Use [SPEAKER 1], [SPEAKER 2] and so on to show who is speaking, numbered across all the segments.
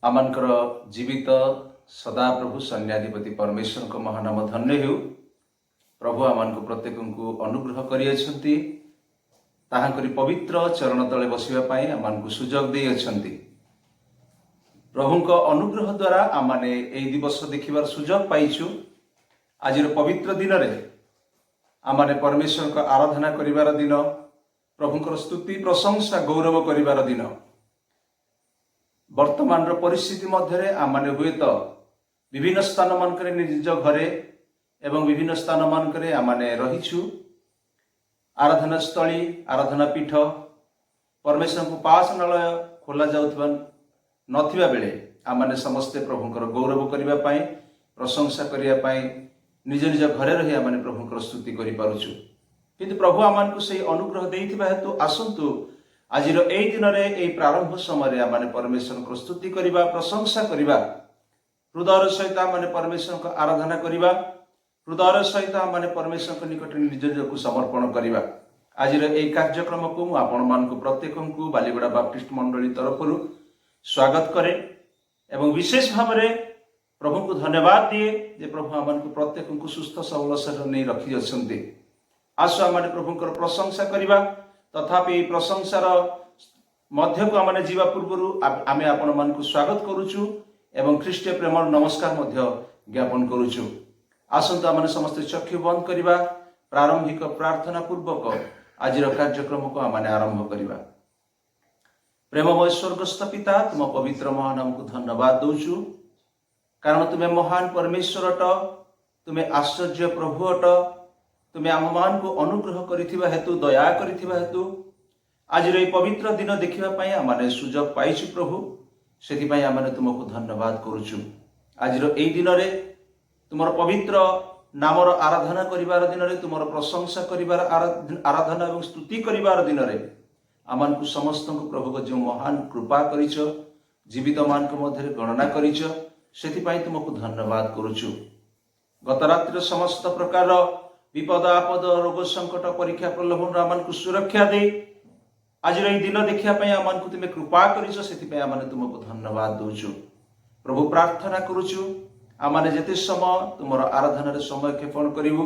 [SPEAKER 1] आमनकर जीवित सदा प्रभु सैन्याधिपति परमेश्वर को महानाम धन्य हो। प्रभु आमान को प्रत्येक को अनुग्रह करियछंती ताहांकरी पवित्र चरण तले बसिबा पई आमान को सुजोग देई अछंती। प्रभु को अनुग्रह द्वारा आमाने एई दिवस देखिबार सुजोग पाइछु। आजिर पवित्र दिन रे आमाने परमेश्वर को आराधना करिबार दिन, प्रभुंकर स्तुति प्रशंसा गौरव करिबार दिन। वर्तमान परिस्थिति मध्य आमाने हुए तो विभिन्न स्थान मानकरे निज घरे एवं विभिन्न स्थान मानकरे आमाने रहिछु। आराधना स्थली, आराधना पीठ, परमेश्वर को उपासनालय खोला जाउथबा नथिबा बेले आमाने समस्ते प्रभुंकर गौरव करिबा पई, प्रशंसा करिया पई निज निज घरे रही आमाने प्रभुंकर स्तुति करि पारुछु। किंतु प्रभु आमान को से अनुग्रह देइथिबा हेतु आसंतु आजिर एई दिन रे एई प्रारंभ समय रे आमाने परमेश्वर को स्तुति करिबा, प्रशंसा करिबा, हृदय सहित आमाने परमेश्वर को आराधना करिबा, हृदय सहित आमाने परमेश्वर को निकट निज को समर्पण करिबा। आजिर एई कार्यक्रम को मु आपण मान को प्रत्येक को बालीगुड़ा बाप्टिस्ट मंडली तरफरु स्वागत करे एवं विशेष भाव में प्रभु को धन्यवाद दिए जे प्रभु आमान को प्रत्येक को सुस्थ सबल शरीर नहीं रखी अछंती। आसु आमाने प्रभुंकर प्रशंसा करिबा, तथापि प्रशंसार मध्य को आमाने जीवा पूर्व आमे आपण मान को स्वागत करूछु एवं ख्रीष्टीय प्रेम नमस्कार मध्य ज्ञापन करूछु। आसंत आमाने समस्त चक्षु बंद करिबा, प्रारंभिक प्रार्थना पूर्वक आजिर कार्यक्रम को आमाने आरंभ करिबा। प्रेममय स्वर्गस्थ पिता, तुम पवित्र महानाम को धन्यवाद दौछु, कारण तुम्हें महान परमेश्वर अट, तुम्हें आश्चर्य प्रभु अट, तुम्हें आम मान को अनुग्रह करिथिबा हेतु, दया करिथिबा हेतु आज ये पवित्र दिन देखिबा पई आमाने सुजोग पाइछु। प्रभु सेति पई आमाने तुमको धन्यवाद करूछु। आज एई दिन रे तुमर पवित्र नामर आराधना करिबार दिन रे, तुमर प्रशंसा करिबार आराधना एवं स्तुति करिबार दिन रे आमान को समस्त को प्रभु को जो महान कृपा करिछ, जीवित मान को मध्य गणना करिछ, सेति पई तुमको धन्यवाद करूछु। गत रात्रि समस्त प्रकार विपद आपद रोग संकट परीक्षा प्रलोभन आमान को सुरक्षा दे आज ये दिन देखिया पई आमान को तुमे कृपा करिछ, सेति पई आमाने तुमको धन्यवाद दउछु। प्रभु प्रार्थना करूछु आमाने जेते समय तुमर आराधना रे समय क्षेपण करिवु,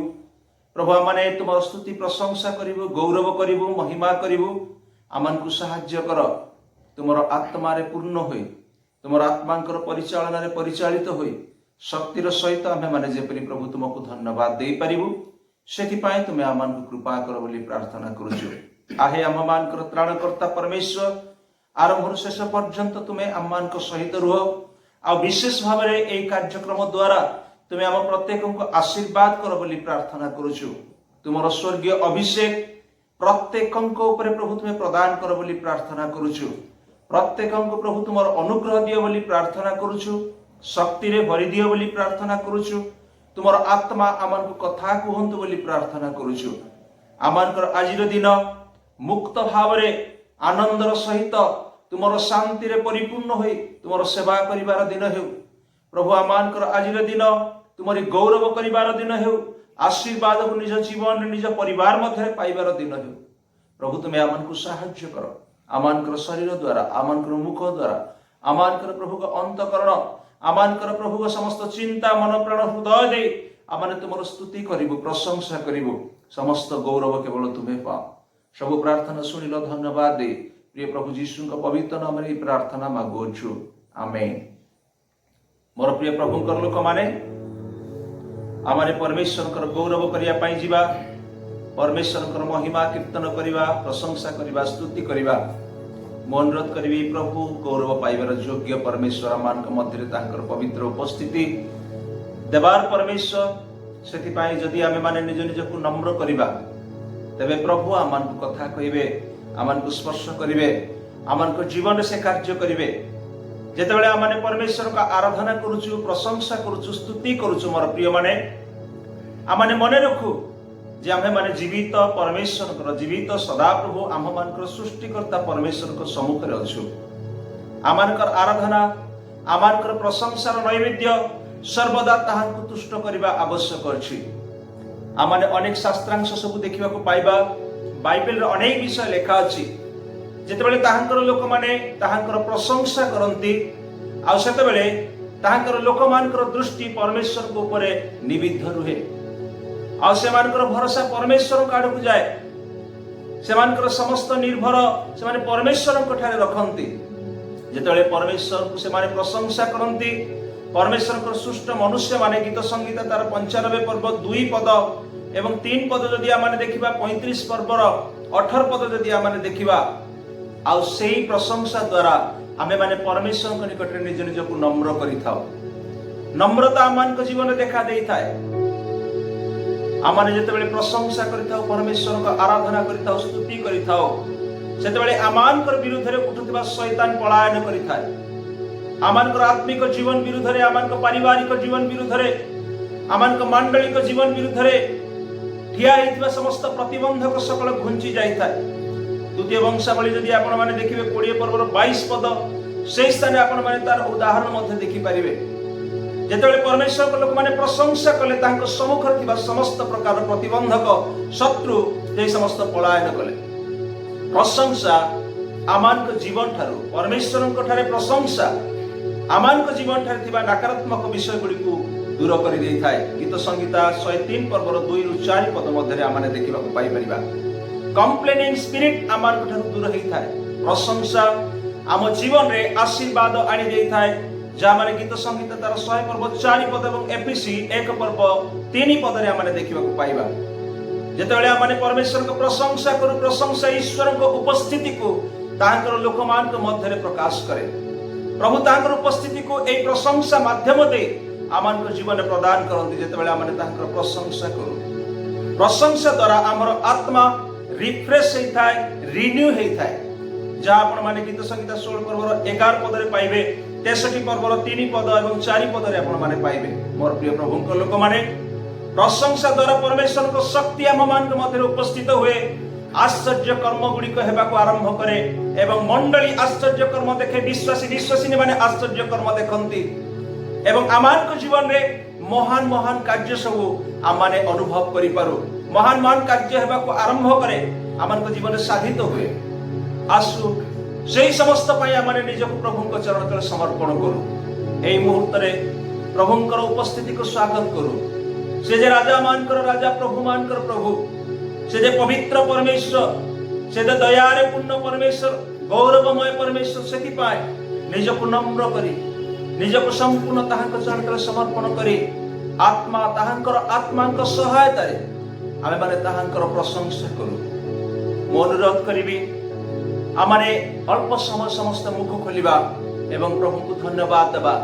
[SPEAKER 1] प्रभु आमाने तुमर स्तुति प्रशंसा करिवु, गौरव करिवु, महिमा करिवु। आमान को सहाय्य कर, तुमर आत्मा रे पूर्ण होई, तुमर आत्मांकर परिचालन रे परिचालित होई शक्तिर सहित आमे माने जेपरि प्रभु तुमको धन्यवाद देई परिवु, सेति पई तुमे आमान को कृपा कर बोली प्रार्थना करूछु। आहे आम मानकर त्राणकर्ता परमेश्वर, आरंभ शेष पर्यंत तुमे आम मान को सहित रुह। आ विशेष भाव में एई कार्यक्रम द्वारा तुमे आम प्रत्येक को आशीर्वाद कर बोली प्रार्थना करूछु। तुमर स्वर्गीय अभिषेक प्रत्येक ऊपर प्रभु तुम्हें प्रदान कर बोली प्रार्थना करूछु। प्रत्येक को प्रभु तुमर अनुग्रह दियो बोली प्रार्थना करूछु। शक्ति रे भरी दियो बोली प्रार्थना करूछु। तुमर आत्मा आमान को कथा कहंतु बोली प्रार्थना करूछु। आमानकर आजिर दिन मुक्त भाव रे आनंदर सहित तुमर शांति रे परिपूर्ण होई तुमर सेवा करिबार दिन हेउ। प्रभु आमानकर आजिर दिन तुमरी गौरव करिबार दिन हेउ। आशीर्वाद को निज जीवन निज परिवार मध्य पाइबार दिन हेउ। प्रभु तुमे आमान को सहाय्य कर, आमानकर शरीर द्वारा, आमानकर मुख द्वारा, आमानकर प्रभु को अंतकरण, आमानकर प्रभु को समस्त चिंता मन प्राण हृदय दे आमाने तुमर स्तुति करिवु, प्रशंसा करिवु। समस्त गौरव केवल तुम्हें पाओ। सब प्रार्थना सुनिल, धन्यवाद दे प्रिय प्रभु जीशु का पवित्र नाम रे प्रार्थना मागुछु, आमेन। मोर प्रिय प्रभुंकर लोक माने आमाने परमेश्वर गौरव करिया पाई जीवा, परमेश्वर महिमा कीर्तन करिबा, प्रशंसा करिबा, स्तुति करिबा। मु अनुरोध करिबी प्रभु गौरव पाइबार योग्य परमेश्वर मान मध्य तांकर पवित्र उपस्थिति देवार परमेश्वर। सेति पाई जदि आमे माने निज निज को नम्र करिबा, तबे प्रभु आमान को कथा कहिबे, आमान को स्पर्श करिवे, आमान को जीवन से कार्य करिवे। जेतेबेले आमाने परमेश्वर का आराधना करूछु, प्रशंसा करूछु, स्तुति करूछु, मोर प्रिय माने आमाने मने रखु जे आमे माने जीवित परमेश्वर जीवित सदाप्रभु आम मानकर सृष्टिकर्ता परमेश्वर को सम्मुख रे अछु। आमानकर आराधना, आमानकर प्रशंसार नैवेद्य सर्वदा ताहांकु तुष्ट करिबा आवश्यक अछि। आमाने अनेक शास्त्रांश सब देखिबा को पाइबा, बाइबल रे अनेक विषय लेखा अछि। जेतेबेले ताहांकर लोक माने ताहांकर प्रशंसा करंती, आ सेते बेले तांकर लोकमानकर दृष्टि परमेश्वर को ऊपर निबिद्ध रुहे आ सेमानकर भरोसा परमेश्वर को आड़क जाए सेमानकर समस्त निर्भर से माने परमेश्वर को ठारे रखंती जेतेबेले परमेश्वर को से माने प्रशंसा करंती परमेश्वर को सृष्ट मनुष्य माने गीत संगीत तार 95 पर्व 2 पद एवं 3 पद जदि आमाने देखिबा 35 पर्वर 18 पद जदि आमाने देखिबा आ सेही प्रशंसा द्वारा आमे माने परमेश्वर को निकट निज निज को नम्र करि थाओ नम्रता आमान को जीवन देखा देई थाए आमाने जेतेबेले प्रशंसा करि थाओ परमेश्वर को आराधना करि थाओ स्तुति करि थाओ सेतेबेले आमानकर विरुद्ध रे उठुथिबा शैतान पलायन करि थाए आमानकर आत्मिक जीवन विरुद्ध रे आमानकर पारिवारिक जीवन विरुद्ध रे आमानकर मांडलिक जीवन विरुद्ध रे ठिया हितबा समस्त प्रतिबंधक सकल घुंची जाई थाए द्वितीय वंशावली जदि आपण माने देखिबे 20 पर्वर 22 पद से स्थान आपण माने तार उदाहरण मध्ये देखि परिबे जेतेबेले परमेश्वर को लोक माने प्रशंसा कले तांको सम्मुख थिबा समस्त प्रकार प्रतिबंधक शत्रु जे समस्त पलायन कले प्रशंसा आमान को जीवन ठारू परमेश्वर को ठारे प्रशंसा आमान को जीवन ठारे थिबा नकारात्मक विषय गुडी को दूर करि देई थाए गीत संगीता 103 पर्वर 2 रु 4 पद मध्ये आमाने देखिबा को पाई परिबा कंप्लेनिंग स्पिरिट आमान को ठारू दूर हेई थाए प्रशंसा आम जीवन रे आशीर्वाद आनी देई थाए जा माने गीत संगीत तार 100 पर्व 4 पद एवं एफएसी 1 पर्व 3 पद रे आमाने देखिबा को पाइबा जेतेबेले आमाने परमेश्वर को प्रशंसा करू प्रशंसा ईश्वर को उपस्थिति को तांकर लोकमान को मध्य रे प्रकाश करे प्रभु तांकर उपस्थिति को ए प्रशंसा माध्यम दे आमान को जीवन प्रदान करंती जेतेबेले आमाने तांकर प्रशंसा करू प्रशंसा द्वारा हमर आत्मा रिफ्रेश हेई थाए रिन्यू हेई थाए जा आपण माने गीत संगीत 16 पर्वर 11 पद रे पाइबे 63 पर्वर 3 पद एवं 4 पद रे आपण माने पाइबे मोर प्रिय प्रभु को लोक माने प्रशंसा द्वारा परमेश्वर को शक्ति आम मान मध्य उपस्थित हुए आश्चर्य कर्म गुड़िक हेबाको आरंभ करे एवं मंडली आश्चर्य कर्म देखे विश्वासी विश्वासिनी माने आश्चर्य कर्म देखंती एवं आमान को जीवन रे महान महान कार्य सब आम माने अनुभव करि पारू महान महान कार्य हेबाको आरंभ करे आमान को जीवन साधित हुए आसु सेही समस्त पई आम माने निजको प्रभु को चरण तले समर्पण करू एई मुहूर्त रे प्रभुंकर उपस्थिति को स्वागत करू से जे राजा मानकर राजा प्रभु मानकर प्रभु से जे पवित्र परमेश्वर से जे दयारे पूर्ण परमेश्वर गौरवमय परमेश्वर सेति पाए निजको नम्र करी निजको संपूर्ण ताहांक चरण समर्पण करी आत्मा ताहांकर आत्मांक सहायता रे आमे माने ताहांकर प्रशंसा करू मो अनुरोध करिबी आमाने अल्प समय समस्त मुख खोलिबा एवं प्रभु को धन्यवाद देबा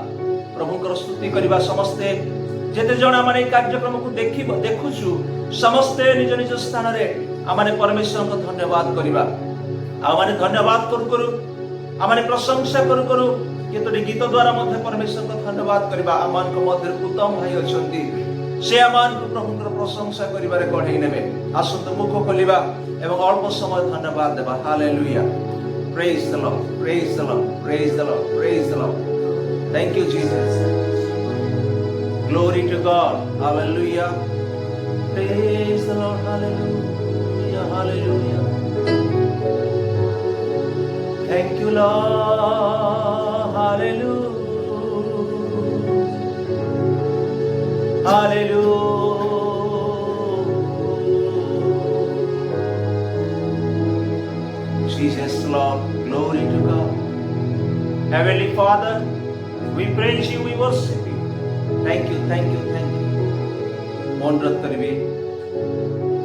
[SPEAKER 1] प्रभुंकर स्तुति करिबा समस्ते जेते जणा माने कार्यक्रम को देखुछु समस्ते निज निज स्थान रे आमाने परमेश्वर को धन्यवाद करिबा आमाने धन्यवाद करू आमाने प्रशंसा करू केतोटी गीत द्वारा मध्य परमेश्वर को धन्यवाद करिबा आमान को मध्य उत्तम भाई अछंती से आमान को प्रभुकर प्रशंसा करिबारे गढै नेबे आसंत मुख खोलिबा एवं अल्प समय धन्यवाद देबा hallelujah praise the Lord praise the Lord praise the Lord praise the Lord thank you Jesus Glory to God. Hallelujah. Praise the Lord. Hallelujah. Hallelujah. Thank you, Lord. Hallelujah. Hallelujah. Jesus, Lord. Glory to God. Heavenly Father, we praise you, we worship you. Thank you thank you thank you अनुरोध करिबे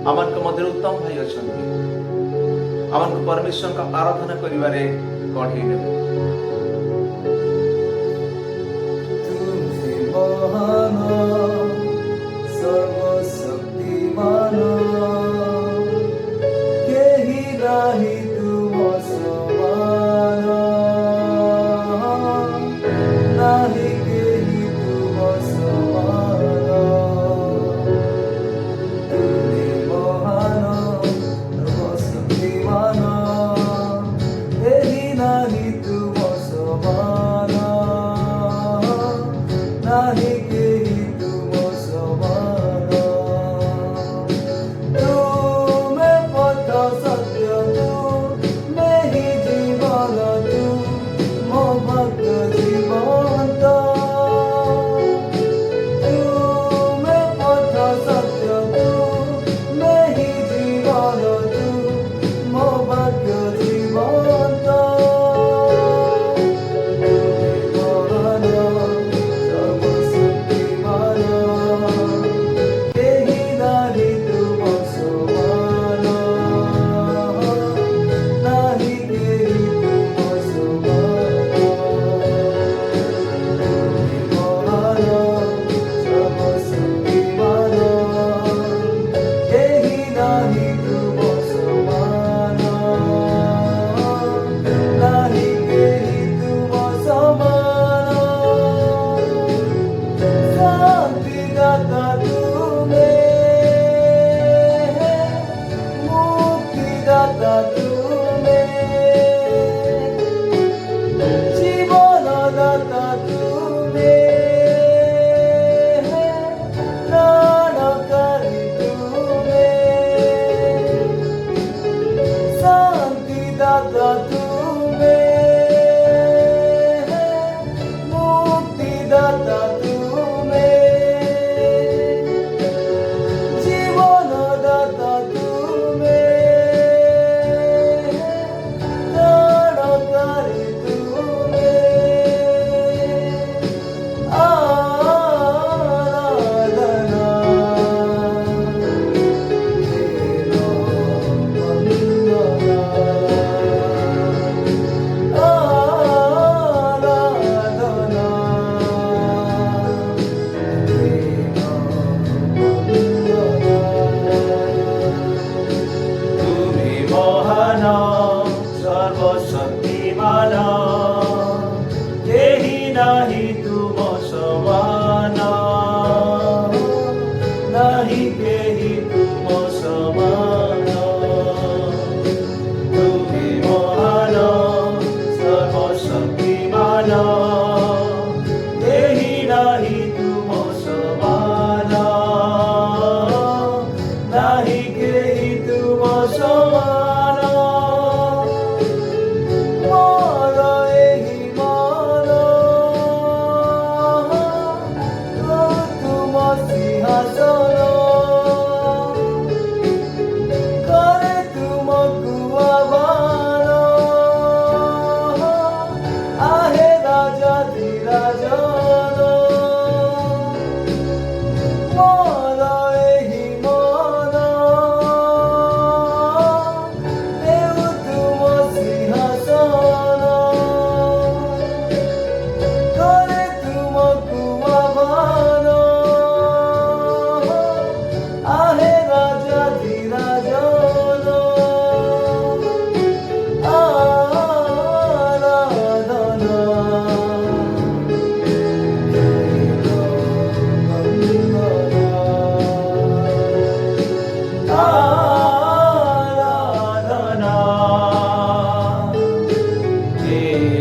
[SPEAKER 1] आमान को मध्य उत्तम भाई अछंती आमान को परमेश्वर का आराधना करिवारे गढै नेबे
[SPEAKER 2] तुमसे महान सर्वशक्तिमान केही नाही तुम समान नाही जीवन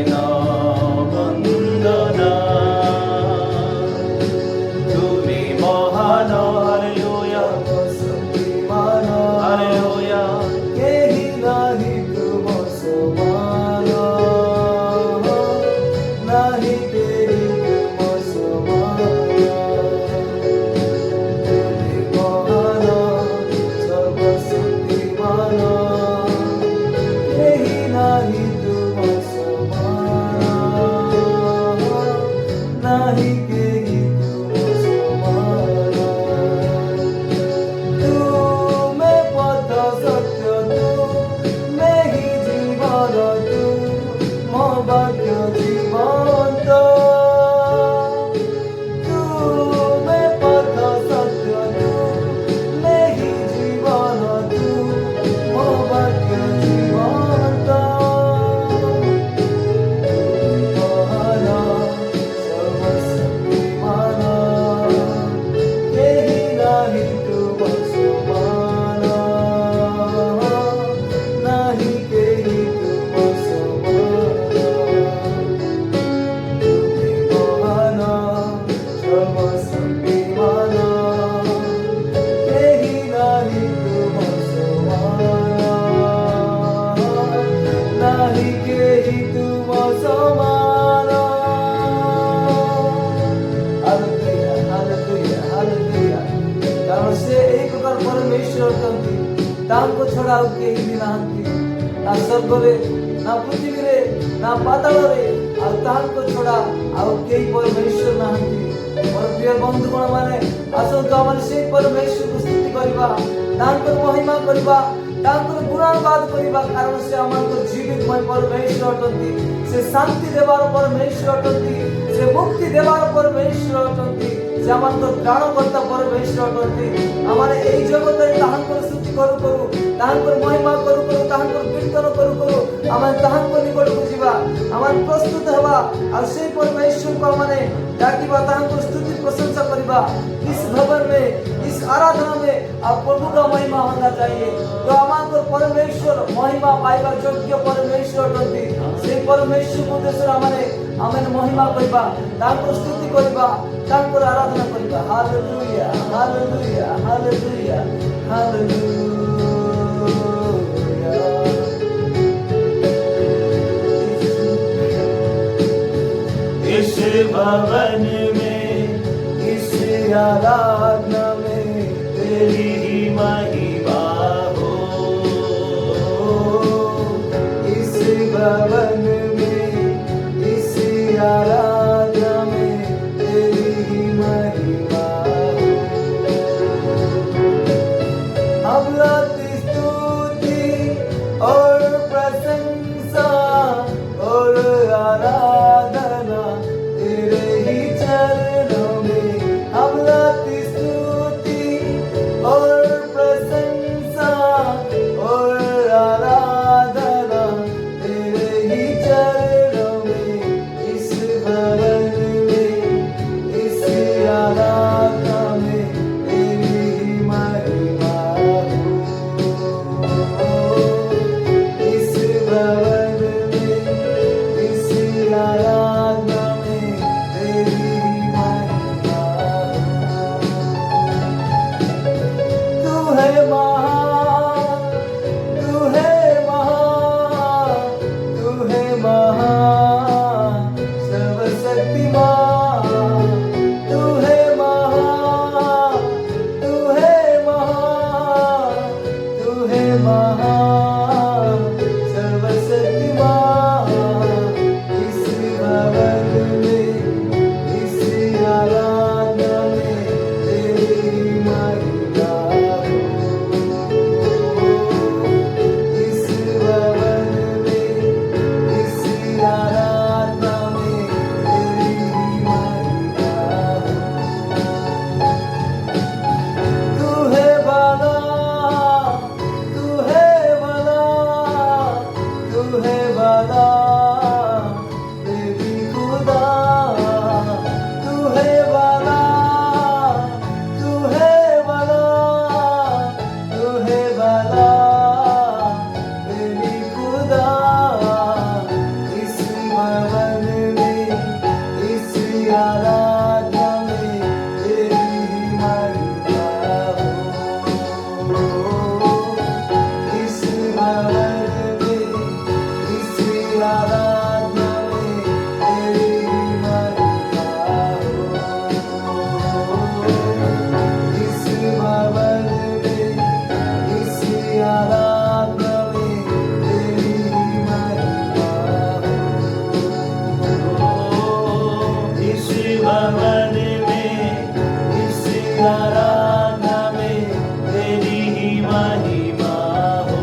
[SPEAKER 1] न वन्दना तुमि महान हालेलुया
[SPEAKER 2] शक्तिमान
[SPEAKER 1] हालेलुया
[SPEAKER 2] केही नाही तुम समान नाही केही तुम समान तुमि महान सर्वशक्तिमान केही नाही तुम समान नाही केही तुम समान तुमे पथ सत्य तुमे ही जीवन तू मो भाग्य जीवंत तुमे पथ सत्य तुमे ही जीवन तू मो भाग्य जीवंत महान सर्वशक्तिमान केही नाही तुम समान नाही केही तुम समान तुम्ही महान सर्वशक्तिमान केही नाही तुम समान नाही केही तुम समान हालेलुया हालेलुया हालेलुया କାରଣ ସେ ଏହି ପ୍ରକାର ପରମେଶ୍ୱର ଅଟନ୍ତି ତାଙ୍କ ଛଡ଼ା ଆଉ କେହି ବି ନାହାନ୍ତି ନା ସ୍ୱର୍ଗରେ ନା ପୃଥିବୀରେ ନା ପାତାଳରେ ଆଉ ତାଙ୍କ ଛଡ଼ା ଆଉ କେହି ପରମେଶ୍ୱର ନାହାନ୍ତି ମୋର ପ୍ରିୟ ବନ୍ଧୁଗଣ ମାନେ ଆସନ୍ତୁ ଆମେ ସେହି ପରମେଶ୍ୱରକୁ ସ୍ତୁତି କରିବା ତାଙ୍କର ମହିମା କରିବା ତାଙ୍କର ଗୁଣାନୁବାଦ କରିବା କାରଣ ସେ ଆମଙ୍କର ଜୀବିତମୟ ପରମେଶ୍ୱର ଅଟନ୍ତି ସେ ଶାନ୍ତି ଦେବାର ପରମେଶ୍ୱର ଅଟନ୍ତି ସେ ମୁକ୍ତି ଦେବାର ପରମେଶ୍ୱର ଅଟନ୍ତି ସେ ଆମଙ୍କର ପ୍ରାଣକର୍ତ୍ତା ପରମେଶ୍ୱର ଅଟନ୍ତି ଆମେ ଏହି ଜଗତରେ ତାହାଙ୍କର ସ୍ତୁତି କରୁ କରୁ ତାହାଙ୍କର ମହିମା କରୁ କରୁ ତାହାଙ୍କର କୀର୍ତ୍ତନ କରୁ କରୁ ଆମେ ତାହାଙ୍କ ନିକଟକୁ ଯିବା ଆମେ ପ୍ରସ୍ତୁତ ହେବା ଆଉ ସେହି ପରମେଶ୍ୱରକୁ ଆମେ ଡାକିବା ତାହାଙ୍କର ସ୍ତୁତି प्रशंसा करिबा इस भवन में इस आराधना में आप प्रभु का महिमा होना चाहिए तो हमारे परमेश्वर महिमा पाइबा योग्य परमेश्वर अटंती से परमेश्वर उद्देश्य हमें महिमा करिबा तांको स्तुति करिबा तांको आराधना करिबा हालेलुया हालेलुया हालेलुया हालेलुया
[SPEAKER 1] इस भवन में
[SPEAKER 2] इस आराधना में
[SPEAKER 1] तेरी ही महिमा हो
[SPEAKER 2] इस भवन में इस आराधना में तेरी ही महिमा हो हम लाती स्तुति और प्रशंसा और आराधना तेरे ही चरणों में हम लाती स्तुति और प्रशंसा और आराधना तेरे ही भवन में इस आराधना में तेरी महिमा हो। इस भवन में इस आराधना में तेरी महिमा हो। इस भवन में इस आराधना में तेरी महिमा हो। इस भवन में इस आराधना में तेरी ही महिमा हो।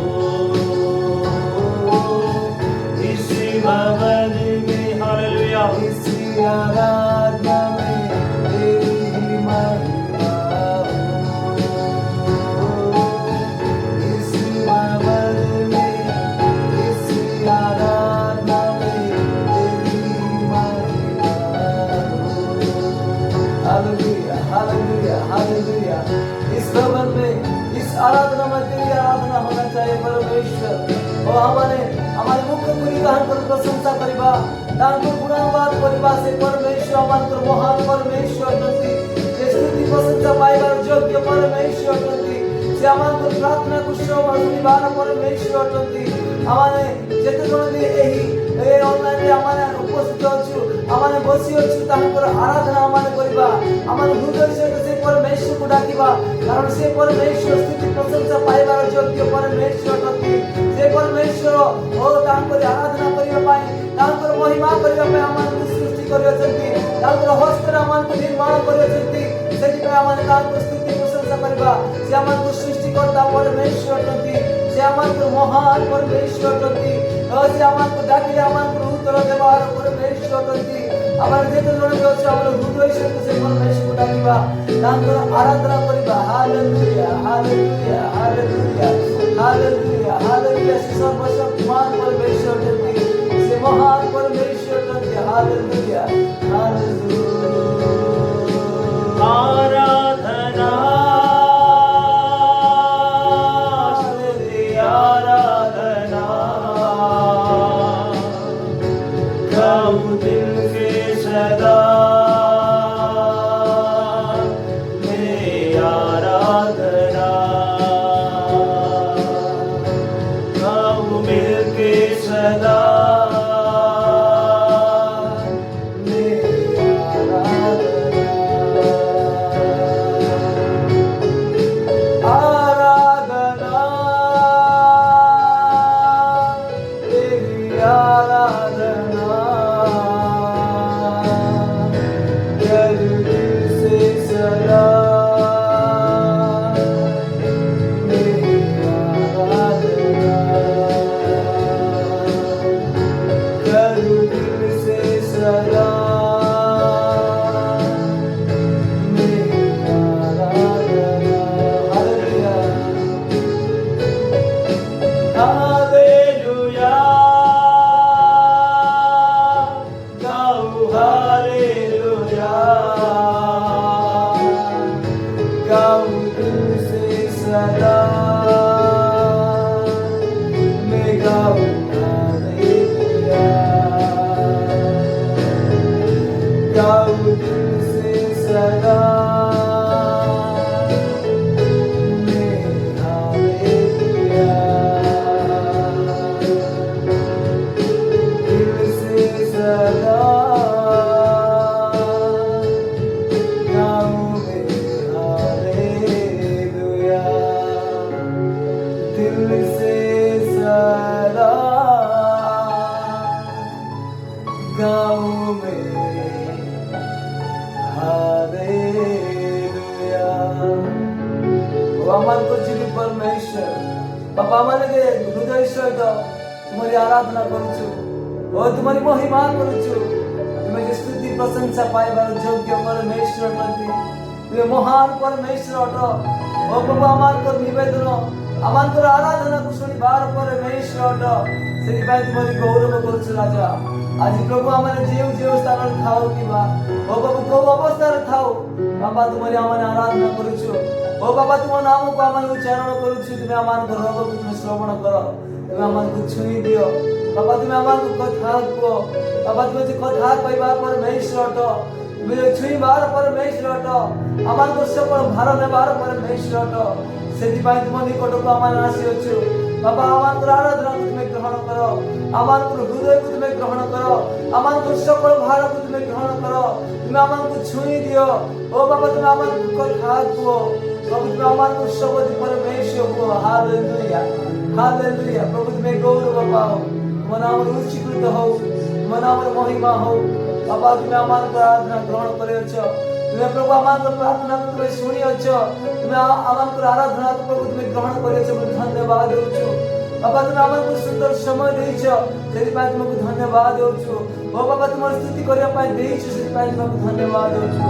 [SPEAKER 2] इस भवन में हालेलुया इस आराधना में तेरी ही महिमा हो। इस भवन में इस आराधना में तेरी ही महिमा हो। Hallelujah hallelujah hallelujah. इस भवन में इस आराधना में तेरी आराधना होना चाहिए परमेश्वर। और हमारे मुख्य पूरी दान पर प्रशंसा करिबा दान को गुणानुवाद करिबा से परमेश्वर हमारे महान परमेश्वर नथी जे स्तुति प्रशंसा पाइबार योग्य परमेश्वर नथी से हमारे प्रार्थना को शुणिबार परमेश्वर नथी। हमारे जेते जण भी एही ऑनलाइन रे हमारे उपस्थित अछु हमारे बसी अछु तांकर आराधना हमारे करिबा हमारे हृदय से परमेश्वर को डाकिबा कारण से परमेश्वर स्तुति प्रशंसा पाइबार योग्य परमेश्वर नथी। से परमेश्वर ओ तांकर आराधना करिबा पाई तांकर महिमा करिबा पाई हमारे सृष्टि करियछंती तांकर हस्तर हमारे निर्माण करियछंती सेति पाई हमारे तांकर स्तुति प्रशंसा करिबा से हमारे सृष्टिकर्ता परमेश्वर नथी से हमारे महान परमेश्वर नथी से हमारे डाकिले हमारे उत्तर देवार परमेश्वर नथी। हमारे जेते जण भी अछि हमारे हृदय से परमेश्वर को डाकिबा तांकर आराधना करिबा hallelujah hallelujah hallelujah hallelujah hallelujah. सर्वशक्तिमान परमेश्वर नथी से महान परमेश्वर नथी हालेलुया हालेलुया। आराधना आराधना गाऊं दिल के सदा मैं आराधना गाऊं मिल के सदा तुम्हारी आराधना करूछु और तुम्हारी महिमा करूछु तुम्हारी स्तुति प्रशंसा पाइबार योग्य परमेश्वर नथी तुमे महान परमेश्वर अट ओ प्रभु आमार निवेदन आमार आराधना को शुणिबार परमेश्वर अट सेति पाई तुम्हारी गौरव करूछु राजा। आज प्रभु आमाने जेउ स्थान थाओ किबा ओ प्रभु को अवस्था थाओ बाबा तुम्हारी आमाने आराधना करूछु ओ बाबा तुम नाम को आमाने उच्चारण करूछु तुमे आमान रोग को तुमे श्रवण करो तुम आमको छुई दियो बाबा तुम आमको कथा को बाबा तुम जे कथा कहबा परमेश्वर तो तुम जे छुईबार परमेश्वर तो आमको सकल भार नेबार परमेश्वर तो सेति तुम निकट को आम आसी अच्छु बाबा आमको आराधना को तुम्हें ग्रहण करो आमको हृदय को तुम्हें ग्रहण करो आमको सकल भार को तुम्हें ग्रहण करो तुम आमको छुई दियो ओ बाबा तुम आमको कथा को प्रभु तुम आमको सबद परमेश्वर को हालेलुया हालेलुया प्रभु तुम्हें गौरव पाओ तुम नाम उच्चीकृत हो तुम नाम महिमा हो बाबा तुम आमको आराधना ग्रहण करे तुम्हें प्रभु आमको प्रार्थना को तुम्हें शुणी तुम्हें आमको आराधना को प्रभु तुम्हें ग्रहण करे धन्यवाद देउछु बाबा तुम आमको सुंदर समय देइछो सेति पाई तुमको धन्यवाद देउछु ओ बाबा तुम स्तुति करिया पाई देइछो सेति पाई तुमको धन्यवाद देउछु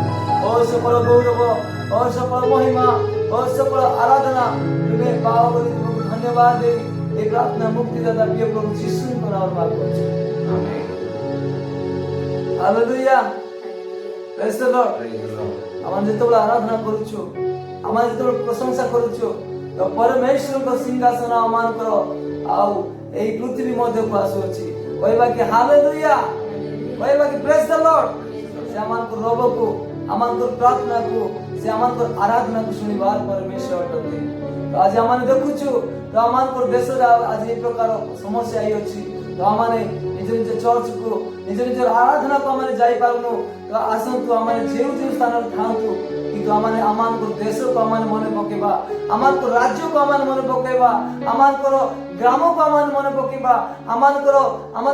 [SPEAKER 2] ओ सकल गौरव ओ सकल महिमा ओ सकल आराधना तुम्हें पाओ बोली तुमको धन्यवाद दे ए प्रार्थना मुक्तिदाता प्रिय प्रभु यीशु को नाम मांग करछु amen hallelujah praise the Lord आम जेतबे आराधना करूछु आम जेतबे प्रशंसा करूछु तो परमेश्वर को सिंहासन आमान करो आउ एई पृथ्वी मध्य को आसुछि कहबा कि हालेलुया कहबा कि प्रेज द लॉर्ड से आमान को रब को आमान को प्रार्थना को से आमान को आराधना को सुनिबार परमेश्वर अटते तो आज आमान देखुछु तो आमान को देश आज ए प्रकार समस्या आई अछि तो आमाने निज निज चर्च को निज निज आराधना को आमाने जाई पारुनु तो आसंतु आमाने जेउ स्थान थांतु किंतु आमाने आमान को देश को आमाने मने पकेबा आमान को राज्य को आमाने मने पकेबा आमान को ग्राम को आमाने मने पकेबा आमान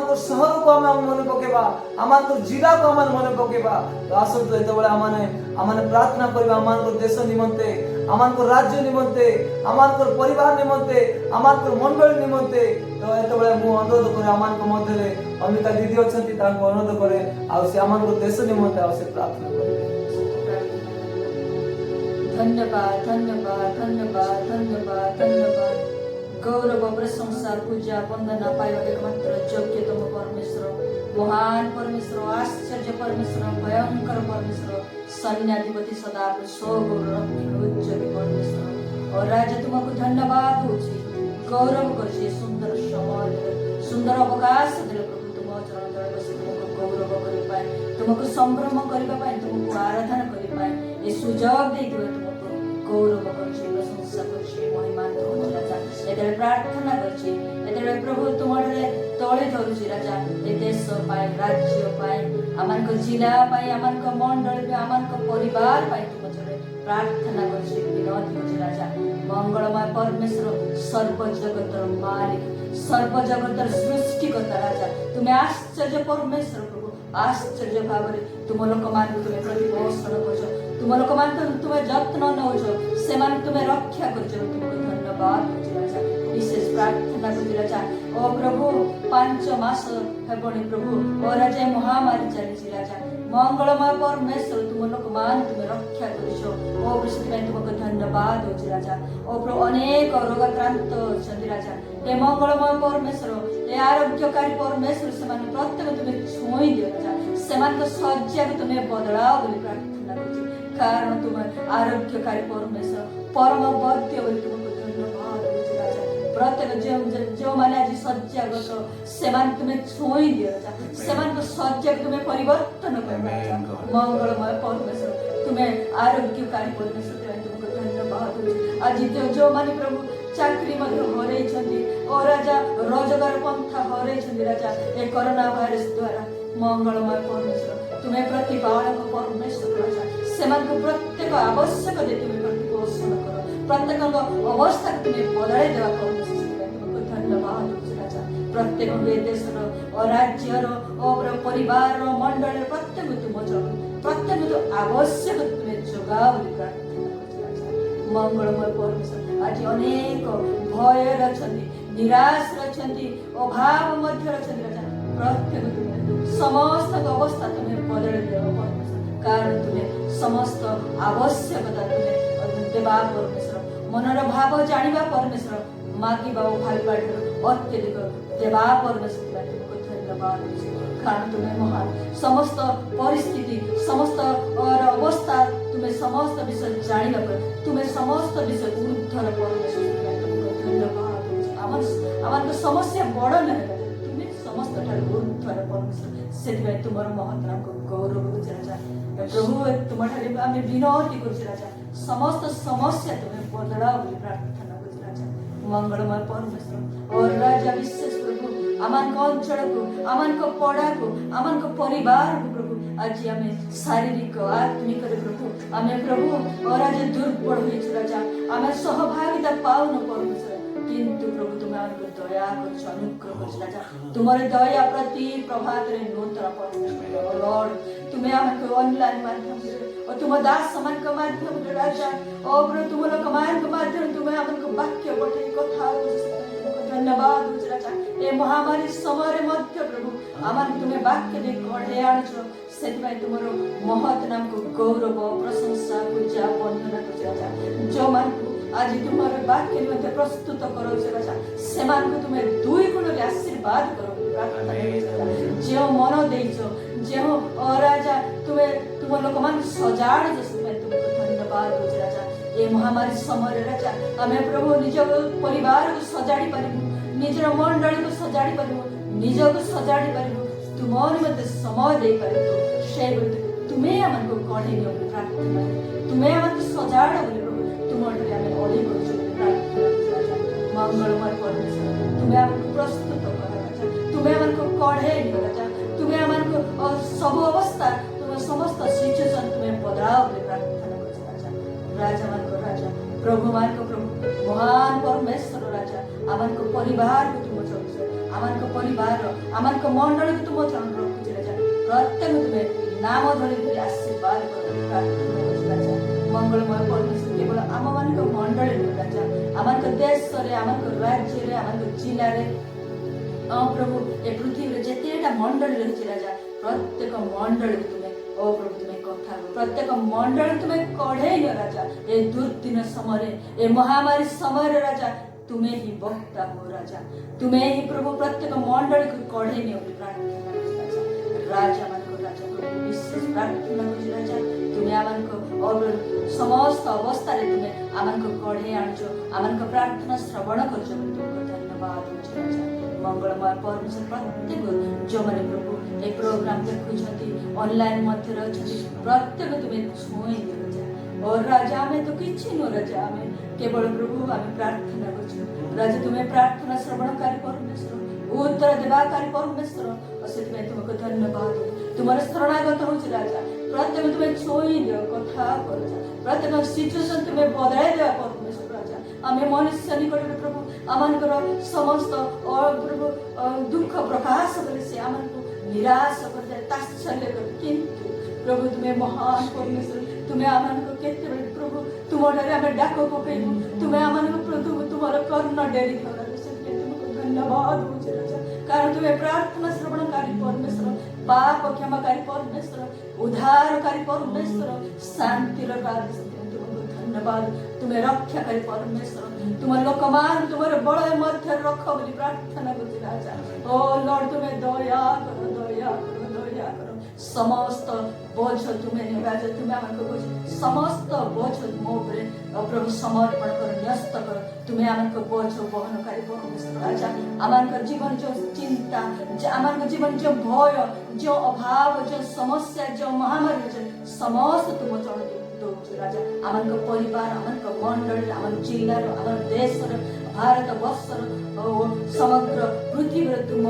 [SPEAKER 2] को शहर को आमाने मने पकेबा आमान को जिला को आमाने मने पकेबा तो आसंतु एतबेले आमाने प्रार्थना करबा आमान को देश निमंते आमान को राज्य निमंते आमान को परिवार निमंते आमान को मंडल निमंते तो एतबेले मु अनुरोध करे आमान को मध्य अमिका दीदी अछंती तांको अनुरोध करे आ से आमान को देश निमंते आ से प्रार्थना करे
[SPEAKER 3] धन्यवाद धन्यवाद धन्यवाद धन्यवाद धन्यवाद गौरव प्रशंसा पूजा वंदना पाइबा एकमात्र योग्य तुम परमेश्वर महान परमेश्वर आश्चर्य परमेश्वर भयंकर परमेश्वर सैन्याधिपति सदा उज्जवल परमेश्वर और राजा तुमको धन्यवाद होछि गौरव करछि सुंदर समय सुंदर अवकाश देले प्रभु तुम चरण तले बसी तुमको गौरव करि पाए तुमको संभ्रम करिबा पाए तुमको आराधना करि पाए ए सुजोग देइतबे तुमको गौरव करछि प्रशंसा करछि महिमा दउछि राजा एतरे प्रार्थना करछि एतरे प्रभु तुमरे तळे धरुछि राजा ए देश पाए राज्य पाए आमानको जिला पाए आमानको मंडल पाए आमानको परिवार पाए तुम चले प्रार्थना करछि विनती करछि राजा मंगलमय परमेश्वर सर्व जगतर मालिक सर्व जगतर सृष्टिकर्ता राजा तुम्हें आश्चर्य परमेश्वर प्रभु आश्चर्य भावरे तुम लोक मान तुम्हें प्रतिपोषण करछो तुम लोक मान तुम्हें जत्न नउछो से मान तुम्हें रक्षा करछो तुमको धन्यवाद होछि राजा विशेष प्रार्थना करछि राजा ओ प्रभु 5 मास हेबणी प्रभु ओ राजा महामारी चलिछि राजा मंगलमय परमेश्वर तुम लोक मान तुम्हें रक्षा करछो ओ प्रभु तुमको धन्यवाद होछि राजा ओ प्रभु अनेक रोगाक्रांत छथि राजा हे मंगलमय परमेश्वर हे आरोग्यकारी परमेश्वर से प्रत्येक तुम्हें छुई दियो राजा से शଯ୍ୟା को तुम्हें बदलाओ बोली प्रार्थना करछि कारण तुम आरोग्यकारी परमेश्वर परम वैद्य बोली तुमको धन्यवाद होछि राजा प्रत्येक जो माने आज शଯ୍ୟାगत से तुम्हें छुई दियो राजा से शଯ୍ୟା को तुम्हें परिवर्तन कर मंगलमय परमेश्वर तुम्हें आरोग्यकारी परमेश्वर तुमको धन्यवाद होछि आज जो माने प्रभु चाकरी मध्य हरै छथि ओ राजा रोजगार पंथा हरै छथि राजा ए कोरोना भाइरस द्वारा मंगलमय परमेश्वर तुम्हें प्रतिपालक परमेश्वर राजा सेମାନଙ୍କୁ प्रत्येक आवश्यक दे तुम्हें प्रतिपोषण करो प्रत्येक अवस्था तुम्हें बदलाई देवा परमेश्वर तुमको धन्यवाद होछि राजा प्रत्येक देशर और राज्यर और परिवार मंडल प्रत्येक तुम जग प्रत्येक तो आवश्यक तुम्हें जोगाओ बोली प्रार्थना करछि राजा मंगलमय परमेश्वर आज अनेक भय रछन्ति निराश रछन्ति अभाव मध्य रछन्ति राजा प्रत्येक तुम्हें समस्त अवस्था तुम्हें बदल देव परमेश्वर कारण तुम्हें समस्त आवश्यकता तुम्हें देवा परमेश्वर मनर भाव जानिबा परमेश्वर मागिबा भाइबा अत्यधिक देवा परमेश्वर तुमको धन्यवाद कारण तुम्हें महान समस्त परिस्थिति समस्त और अवस्था तुम्हें समस्त विषय जानिला पर तुम्हें समस्त विषय उद्धर परमेश्वर तुमको धन्यवाद आम समस्या बड़ ना तुम्हें समस्त ठार ऊर्ध्वर परमेश्वर से तुम महत नाम को गौरव करुचे राजा प्रभु तुम ठारे आम विनती करुचे राजा समस्त समस्या तुम्हें बदलाओ बोली प्रार्थना करुचे राजा मंगलमय परमेश्वर और राजा विशेष प्रभु आमान को अंचल को आमान को पड़ा को आमान को परिवार को प्रभु आज आम शारीरिक आत्मिक प्रभु आम प्रभु और आज दुर्बल हो राजा आम सहभागिता पाऊन परमेश्वर किंतु प्रभु तुम्हें हमको दया कर अनुग्रह कर राजा तुम्हारे दया प्रति प्रभात रे नूतन परमेश्वर लॉर्ड तुम्हें हमको ऑनलाइन माध्यम से और तुम दास समान का माध्यम से राजा और प्रभु तुम लोग कमाल का माध्यम तुम्हें हमको वाक्य पठे कथा धन्यवाद राजा ए महामारी समय मध्य प्रभु आमान तुम्हें वाक्य दे कढ़े आणछ सेतबाई तुमरो महत नाम को गौरव प्रशंसा पूजा वंदना कर राजा जो मान आज तुम्हारे वाक्य निमंते प्रस्तुत करो राजा सेमान को तुम्हें दुई गुण रे आशीर्वाद करो प्रार्थना जो मन देइछो जो राजा तुम्हें तुम लोक मान सजाड़ जसमें तुमको धन्यवाद हो राजा ये महामारी समय राजा आमे प्रभु निज परिवार को सजाड़ी पारिबु निजर मंडली को सजाड़ी पारिबु निज को सजाड़ी पारिबु तुमर मते समय दे पारिबु से तुम्हें हमको कढ़े नियो प्रार्थना तुम्हें हमको सजाड़ बोले प्रभु तुमरे आमे ओली करछु प्रार्थना मंगलमय परमेश्वर तुम्हें हमको प्रस्तुत कर राजा तुम्हें हमको कढ़े नियो राजा तुम्हें हमको सब अवस्था तुम्हें समस्त सिचुएशन तुम्हें बदलाओ बोले प्रार्थना करछु राजा मान को राजा प्रभु मान को प्रभु महान परमेश्वर राजा आमान को परिवार को तुम चलुछ आमान को परिवार आमान को मंडल को तुम चरण रखुछ राजा प्रत्येक तुम्हें नाम धरि आशीर्वाद करो प्रार्थना करछु राजा मंगलमय परमेश्वर केवल आम मान को मंडल राजा आमान को देश रे आमान को राज्य रे आमान को जिला रे प्रभु ए पृथ्वी रे जेतेटा मंडल रहिछ राजा प्रत्येक मंडल तुम्हें ओ प्रभु तुम्हें कथा प्रत्येक मंडल तुम्हें कढ़े न राजा ए दुर्दिन समय ए महामारी समय राजा तुम्हें ही वक्ता हो राजा तुम्हें ही प्रभु प्रत्येक मंडल को कढ़े न प्रार्थना राजा मान को राजा प्रभु विशेष प्रार्थना कर राजा तुम्हें आमान को और समस्त अवस्था रे तुम्हें आमान को कढ़े आणछो आमान को प्रार्थना श्रवण करछो तुमको धन्यवाद हो राजा मंगलमय परमेश्वर प्रत्येक जो मैंने प्रभु ए प्रोग्राम देखुछंती ऑनलाइन मध्य रहछंती प्रत्येक तुम्हें छुई राजा और राजा हमें तो किछि न राजा हमें केवल प्रभु हमें प्रार्थना करछु राजा तुम्हें प्रार्थना श्रवणकारी परमेश्वर उत्तर देवाकारी परमेश्वर और सेतमे तुमको धन्यवाद तुम्हारे शरणागत हो राजा प्रत्येक तुम्हें छुई दियो कथा कर प्रत्येक सिचुएशन तुम्हें बदलाई दियो परमेश्वर राजा हमें मनुष्य निकट प्रभु आमानकर समस्त और प्रभु दुख प्रकाश करे से आमान को निराश कर जाए तात्सल्य कर किंतु प्रभु तुम्हें महान परमेश्वर तुम्हें आमान को केते बेले प्रभु तुमरे आमे डाको पकेइबु तुम्हें आमान को प्रभु तुम्हारा कर्ण डेरी कर तुमको धन्यवाद हो राजा कारण तुम्हें प्रार्थना श्रवणकारी परमेश्वर पाप क्षमाकारी परमेश्वर उद्धारकारी परमेश्वर शांतिर तुमको धन्यवाद तुम्हें रक्षाकारी परमेश्वर तुम लोकमान तुम्हारे बड़े मध्य रख बोली प्रार्थना करती राजा ओ लॉर्ड तुम्हें दया करो दया करो दया करो समस्त बोझ तुम्हें राजा तुम्हें आमको समस्त बोझ मो उपरे प्रभु समर्पण कर न्यस्त कर तुम्हें आमको बोझ बहनकारी परमेश्वर राजा आमको जीवन जो चिंता आमको जीवन जो भय जो अभाव जो समस्या जो महामारी समस्त तुम चढ़ राजा आमन परिवार आमन मंडल आमन जिल्ला आमन देश भारत वर्ष समग्र पृथ्वी तुम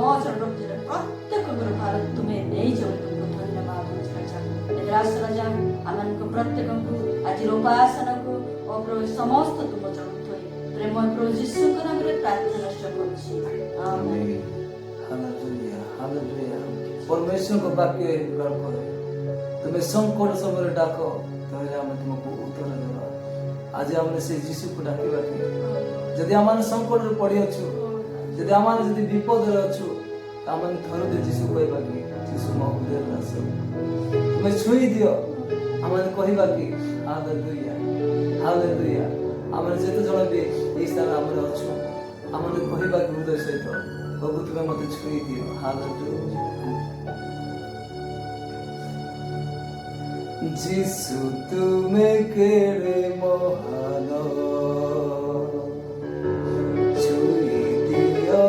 [SPEAKER 3] प्रत्येक भारत तुम्हें नहीं जाओ तुमको धन्यवाद राजा राजा आमन प्रत्येक को आज उपासना को और समस्त तुम चढ़ प्रेम प्रभु यीशु के नाम रे प्रार्थना करूँ आमीन
[SPEAKER 2] हालेलुया हालेलुया परमेश्वर को वाक्य करो तुम्हें संकट समय डाको हम तुमको उत्तर देवा आज हमने से यीशु को डाकिबा कि जदि आमान संकट रे पड़ी अछु जदि आमान जदि विपद रे अछु आमान थरो दे यीशु कहबा कि यीशु मो उदर आसो तुम्हें छुई दियो आमान कहबा कि हालेलुया हालेलुया आमान जेते जण भी ई स्थान हमर अछु आमान कहबा कि हृदय सहित प्रभु तुम्हें मते छुई दियो हालेलुया जिसु तुम्हें केड़े महान छुई दियो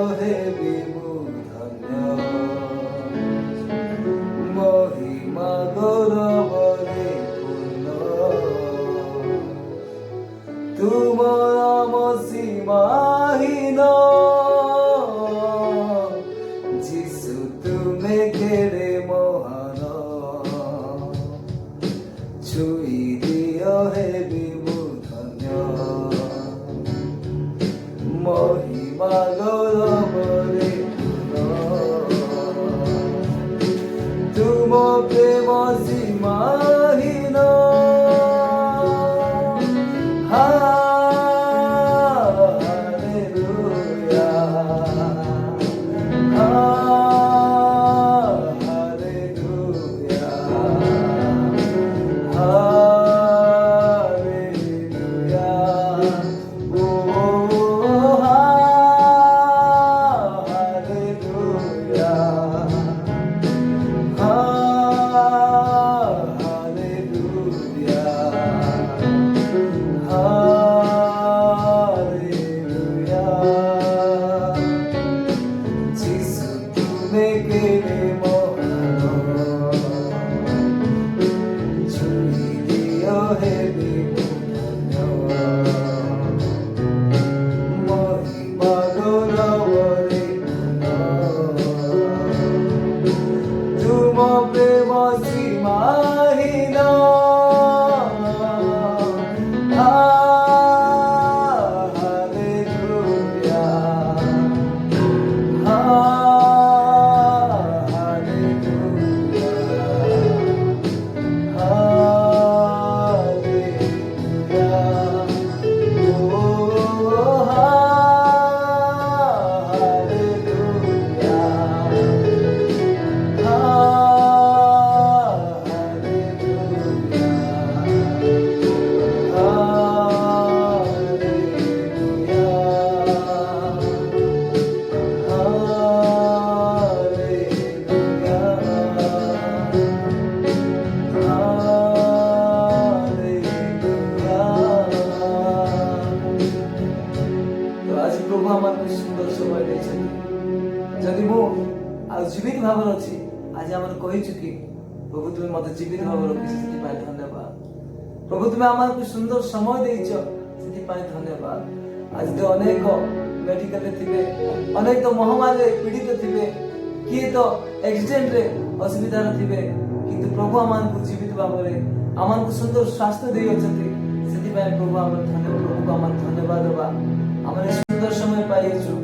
[SPEAKER 2] প্রেম সীমাহীন হালেলুয়া হালেলুয়া হালেলুয়া ও হালেলুয়া तुम प्रेम सीमाहीन हालेलुया हालेलुया हालेलुया ओ हालेलुया प्रभु आम सुंदर समय जदि मु जीवित भाव अच्छी आज आम कही कि प्रभु तुम्हें मत जीवित भाव रखी धन्यवाद प्रभु तुम्हें आम सुंदर समय देच धन्यवाद आज तो अनेक मेडिकल थे अनेक तो महामारी पीड़ित थे किए तो एक्सीडेंट रे असुविधा थे किंतु प्रभु आम जीवित भाव आम सुंदर स्वास्थ्य दे प्रभु आम प्रभु को आम धन्यवाद देवा आम सुंदर समय पाई तो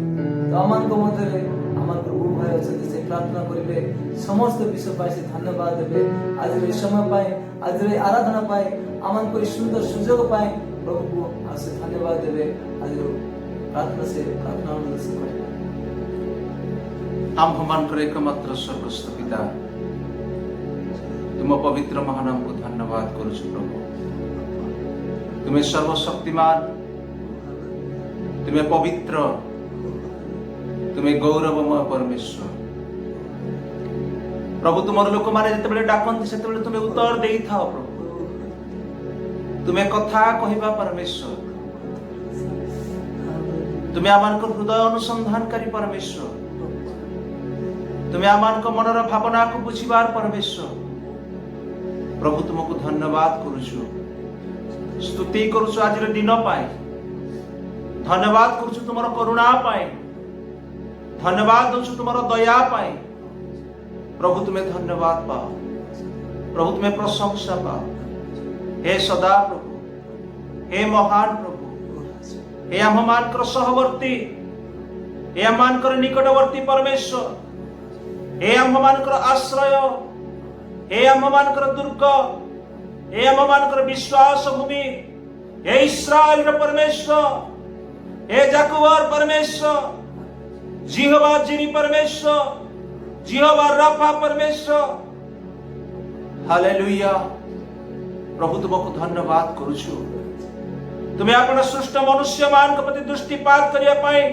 [SPEAKER 2] आम मध्य आम प्रभु भाई अच्छे से प्रार्थना करेंगे समस्त विषय पाई से धन्यवाद देवे आज समय पाए आज आराधना पाए आम को सुंदर सुजोग पाए प्रभु को आज से धन्यवाद देवे आज प्रार्थना से प्रार्थना
[SPEAKER 1] आम हमानकर एकमात्र स्वर्गस्थ पिता तुम पवित्र महानाम को धन्यवाद करुछु प्रभु तुम्हें सर्वशक्तिमान तुम्हें पवित्र तुम्हें गौरवमय परमेश्वर प्रभु तुमर लोक माने जेतेबेले डाकंती सेतेबेले तुम्हें उत्तर देई थाओ प्रभु तुम्हें कथा कहिबा परमेश्वर तुम्हें आमानकर हृदय अनुसंधानकारी परमेश्वर तुम्हें आमानकर मनर भावना को बुझिबार परमेश्वर प्रभु तुमको धन्यवाद करुछु स्तुति करुछु आज दिन पाए धन्यवाद करुछु तुमर करुणा पाए धन्यवाद दउछु तुमर दया पाए प्रभु तुम्हें धन्यवाद पाओ प्रभु तुम्हें प्रशंसा पाओ हे सदा प्रभु हे महान प्रभु हे आममानकर सहवर्ती हे आममानकर निकटवर्ती परमेश्वर हे आममानकर आश्रय हे आममानकर दुर्ग हे आममानकर विश्वास भूमि हे इस्राएल परमेश्वर हे जाकुबार परमेश्वर जिहोवा जिनी परमेश्वर जिहोवा राफा परमेश्वर हालेलुया प्रभु तुमको धन्यवाद करुछु तुम्हें अपन सृष्ट मनुष्य मान प्रति दृष्टिपात करिया पाए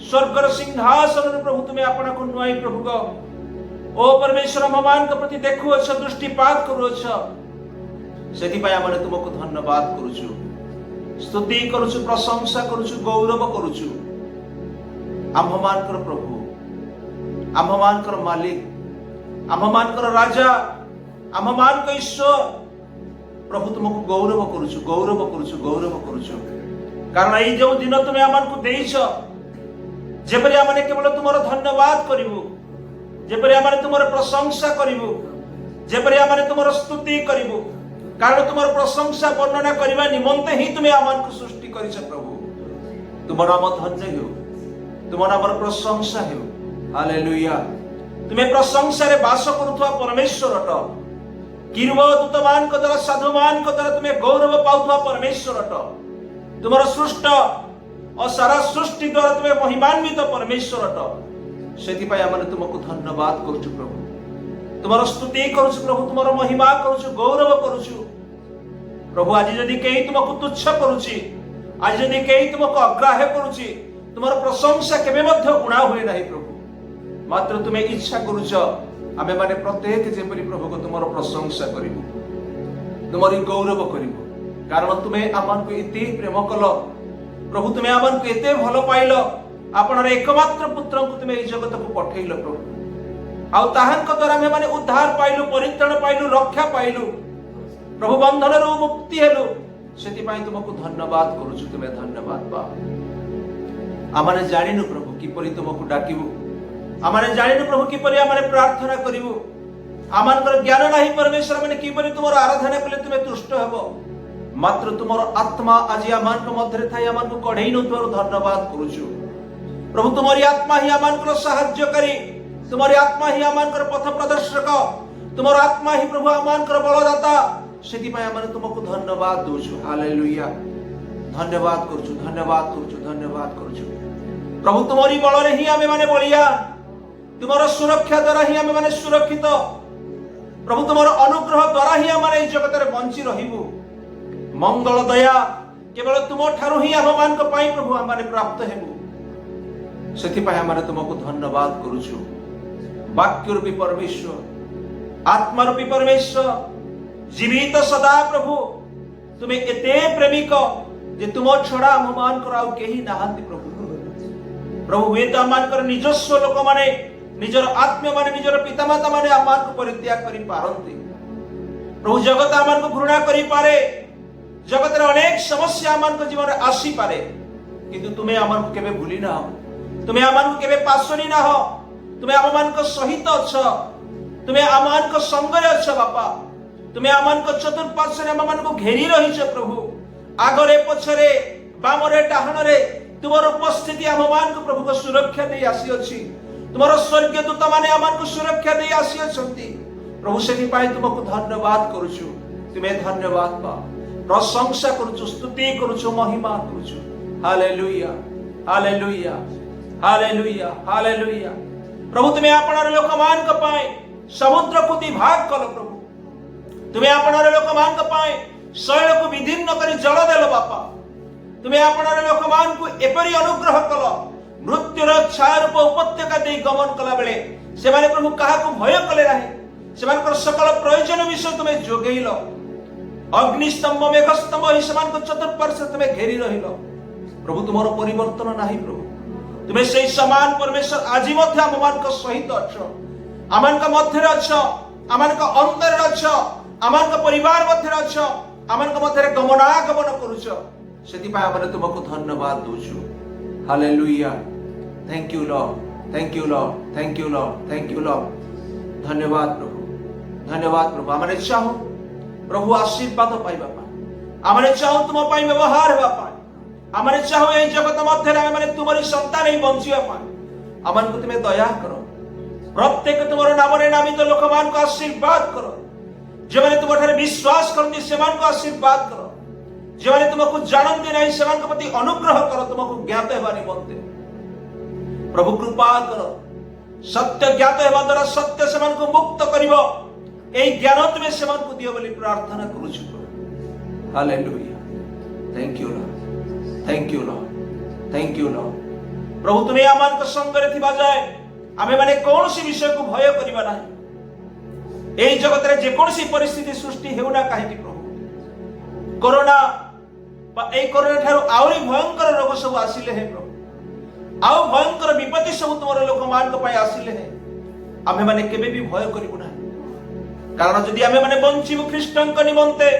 [SPEAKER 1] स्वर्गर सिंहासन प्रभु तुम्हें अपन को नुआई प्रभु को ओ परमेश्वर मान प्रति देखु अच्छा दृष्टिपात करू अच्छा सेति पाए हमने तुमको धन्यवाद करुछु स्तुति करुछु प्रशंसा करुछु गौरव करुछु आम्भमानकर प्रभु आम्भमानकर मालिक आम्भमानकर राजा आम्भमानकर ईश्वर प्रभु तुमको गौरव करुछु गौरव करुछु गौरव करुछु कारण एई जो दिन तुमे आमनकु देइछ जेपरि आमने केवल तुमर धन्यवाद करिवु जेपरि आमने तुमर प्रशंसा करिवु जेपरि आमने तुमर स्तुति करिवु कारण तुमर प्रशंसा वर्णना करबा निमंते ही तुमे आमनकु सृष्टि करिछ प्रभु तुमर नाम धन्य हो तुम नामर प्रशंसा हो हालेलुया तुम्हें प्रशंसा रे वास करुथवा परमेश्वर अट किरुब दूतमान को द्वारा साधुमान को द्वारा तुम्हें गौरव पाउथवा परमेश्वर अट तुमर सृष्ट और सारा सृष्टि द्वारा तुम्हें महिमान्वित परमेश्वर अट से तुमको धन्यवाद करुछु प्रभु तुमर स्तुति करुछु प्रभु तुमर महिमा करुछु गौरव करुछु प्रभु आज जदि कहीं तुमको तुच्छ करुछि आज जदि कहीं तुमको अग्राह्य करुछि तुमर प्रशंसा केबे मध्य गुणा हुए नाही प्रभु मात्र तुम्हें इच्छा करुछ आमे माने प्रत्येक जेपरि प्रभु को तुमर प्रशंसा करिबु तुमरी गौरव करिबु कारण तुम्हें आमन को एते प्रेम कल प्रभु तुम्हें आमन को एते भलो पाइल आपनर एकमात्र पुत्र को तुम्हें इस जगत को पठेइल प्रभु आउ ताहांक द्वारा आमे माने उद्धार पाइलु परित्राण पाइलु रक्षा पाइलु प्रभु बंधन रु मुक्ति हेलु सेति पई तुमको धन्यवाद करूछु तुम्हें धन्यवाद पा आमाने जानिनु प्रभु किपरि तुमको डाकिबु आमाने जानिनु प्रभु किपरि आमाने प्रार्थना करिबु आमानकर ज्ञान नाही परमेश्वर माने किपरि तुमर आराधना कले तुमे तुष्ट हेबो मात्र तुमर आत्मा आज आमान को मध्य थाई आमान को कढेई नथुवार धन्यवाद करूछु प्रभु तुमरी आत्मा ही आमानकर सहाय्यकारी तुमरी आत्मा ही आमानकर पथ प्रदर्शक तुमर आत्मा ही प्रभु आमानकर बलदाता सेति पई आमाने तुमको धन्यवाद दोछु हालेलुया धन्यवाद करूछु धन्यवाद करूछु धन्यवाद करूछु प्रभु तुमरी बल रे ही आमे माने बलिया तुमर सुरक्षा द्वारा ही आमे माने सुरक्षित प्रभु तुमर अनुग्रह द्वारा ही आमे इस जगत रे बंची रहिबु मंगल दया केवल तुम ठारू ही आम मान को पाई प्रभु आमे प्राप्त हेबु सेति पई आमे तुमको धन्यवाद करूछु वाक्य रूपी परमेश्वर आत्मा रूपी परमेश्वर जीवित सदा प्रभु तुम्हें एते प्रेमिक जे तुम छड़ा आम मान कर आउ केही नाहांती प्रभु प्रभु वे तो मान कर निजस्व लोक माने निजर आत्मा माने निजर पितामाता माने आमान को परित्याग करि पारंती प्रभु जगत आमान को घृणा करि पारे जगत रे अनेक समस्या आमान को जीवन रे आसी पारे किंतु तुम्हें आमान को केबे भूली ना हो तुम्हें आमान को केबे पासोनी ना हो तुम्हें आमान को सहित अछ तुम्हें आमान को संग रे अछ बापा तुम्हें आमान को चतुर्पार्श्व आमान को घेरी रही प्रभु आगरे पछरे बामरे डाहणरे तुमर उपस्थिति आमान को प्रभु को सुरक्षा दे आसी अछि तुमर स्वर्गीय दूत माने आमान को सुरक्षा दे आसी अछंती प्रभु सेति पाई तुमको धन्यवाद करूछु तुम्हें धन्यवाद पा प्रशंसा करूछु स्तुति करूछु महिमा करूछु हालेलुया हालेलुया हालेलुया हालेलुया प्रभु तुम्हें आपणार लोक मान को पाए समुद्र को दिभाग कल प्रभु तुम्हें आपणार लोक मान को पाए शैल को विदीर्ण करी जल देल बापा तुम्हें आपणार लोक मान को एपरी अनुग्रह कल मृत्युर छाया रूप उपत्यका दे गमन कला बेले से माने प्रभु कहा को भय कले नाही से मानकर सकल प्रयोजन विषय तुम्हें जोगेइल अग्निस्तंभ मेघस्तंभ ही समान को चतुर्पार्श्व तुम्हें घेरी रहिल प्रभु तुमरो परिवर्तन नाही प्रभु तुम्हें से समान परमेश्वर आज मध्य आमान को सहित अछ आमान का मध्य अछ आमान का अंतर अछ आमान का परिवार मध्य अछ आमान का मध्य गमनागमन करूछ सेति पय आमान तुमको धन्यवाद दोछु hallelujah thank you Lord thank you Lord thank you Lord thank you Lord धन्यवाद प्रभु आमाने चाहो प्रभु आशीर्वाद पाइबा पाए आमाने चाहो तुम पाई व्यवहार हेबा पाए आमाने चाहो ए जगत मध्य रे माने तुमरी संतान ही बंचिया पाए आमान को तुमे दया करो प्रत्येक तुमरो नाम रे नामित लोक मान को आशीर्वाद करो जे माने तुम ठारे विश्वास करती से मान को आशीर्वाद करो जे माने तुमको जानते नहीं से मान को प्रति अनुग्रह करो तुमको ज्ञात हेबा निमंते प्रभु कृपा करो सत्य ज्ञात हेबा द्वारा सत्य से मान को मुक्त करिवो एई ज्ञान तुमे से मान को दियो बोली प्रार्थना करू छु hallelujah thank you Lord thank you Lord thank you Lord प्रभु तुमे आमान को संग रे थिबा जाय आमे माने कोनसी विषय को भय करिबा नाही एई जगत रे जे कोनसी परिस्थिति सृष्टि हेउना काहे कि प्रभु कोरोना ए कोरोना ठारो आउरी भयंकर रोग सब आसिले हे प्रभु आउ भयंकर विपत्ति सब तुमर लोक मान को पाई आसिले हे आमे माने केबे भी भय करिबु ना कारण जदि आमे माने बंचिबु ख्रीष्टन को निमंते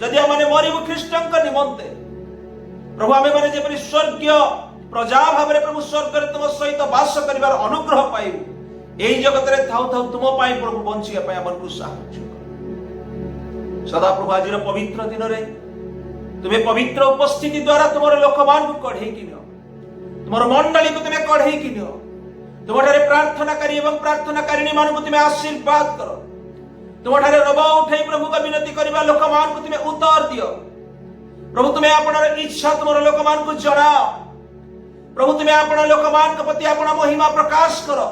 [SPEAKER 1] जदि आमे माने मरिबु ख्रीष्टन को निमंते प्रभु आमे माने जेपरि स्वर्गीय प्रजा भाबरे प्रभु स्वर्ग रे तुम सहित वास करिवार अनुग्रह पाइबु एई जगत रे थाउ थाउ तुम पाई प्रभु बंचिया पाई हमन को साहाय्य सदा प्रभु आजिर पवित्र दिन रे तुमे पवित्र उपस्थिति द्वारा तुमर लोकमान को कढेई किनो तुमर मंडली को तुमे कढेई किनो तुमठारे प्रार्थनाकारी एवं प्रार्थनाकारिणी मान को तुमे आशीर्वाद करो तुम ठारे रोब उठे प्रभु का विनती करवा लोक मान को तुम्हें उत्तर दियो प्रभु तुम्हें अपन इच्छा तुम लोक मान को जनाओ प्रभु तुम्हें अपन लोक मान प्रति अपन महिमा प्रकाश करो